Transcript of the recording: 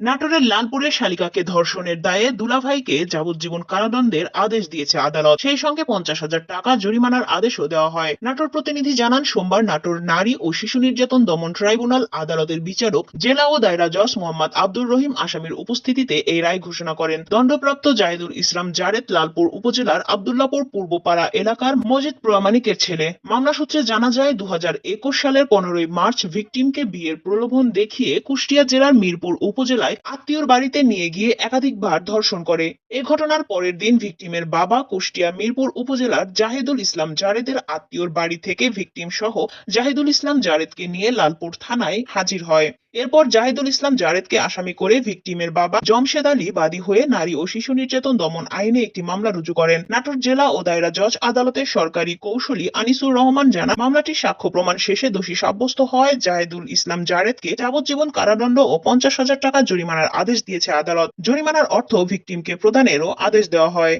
নাটোরের লালপুরের শালিকাকে ধর্ষণের দায়ে দুলাভাইকে যাবজ্জীবন কারাদণ্ডের আদেশ দিয়েছে আদালত। সেই সঙ্গে 50,000 টাকা জরিমানার আদেশও দেওয়া হয়। নাটোর প্রতিনিধি জানান, সোমবার নাটোর নারী ও শিশু নির্যাতন দমন ট্রাইব্যুনাল আদালতের বিচারক জেলা ও দায়রা জজ মোহাম্মদ আব্দুর রহিম আসামির উপস্থিতিতে এই রায় ঘোষণা করেন। দণ্ডপ্রাপ্ত জাহিদুল ইসলাম জারেদ লালপুর উপজেলার আব্দুল্লাপুর পূর্বপাড়া এলাকার মজিদ প্রামাণিকের ছেলে। মামলা সূত্রে জানা যায়, 2021 সালের 15ই মার্চ ভিকটিমকে বিয়ের প্রলোভন দেখিয়ে কুষ্টিয়া জেলার মিরপুর উপজেলায় আত্মীয়র বাড়িতে নিয়ে গিয়ে একাধিকবার ধর্ষণ করে। এ ঘটনার পরের দিন ভিকটিমের বাবা কুষ্টিয়া মিরপুর উপজেলার জাহিদুল ইসলাম জারেদের আত্মীয়র বাড়ি থেকে ভিকটিম সহ জাহিদুল ইসলাম জারেদকে নিয়ে লালপুর থানায় হাজির হয়। এরপর জাহিদুল ইসলাম জারেদকে আসামি করে ভিকটিমের বাবা জমশেদ আলী বাদী হয়ে নারী ও শিশু নির্যাতন দমন আইনে একটি মামলা রুজু করেন। নাটোর জেলা ও দায়রা জজ আদালতের সরকারি কৌঁসুলি আনিসুর রহমান জানান, মামলাটির সাক্ষ্য প্রমাণ শেষে দোষী সাব্যস্ত হয় জাহিদুল ইসলাম জারেদকে যাবজ্জীবন কারাদণ্ড ও 50,000 টাকা জরিমানার আদেশ দিয়েছে আদালত। জরিমানার অর্থ ভিকটিমকে প্রদানেরও আদেশ দেওয়া হয়।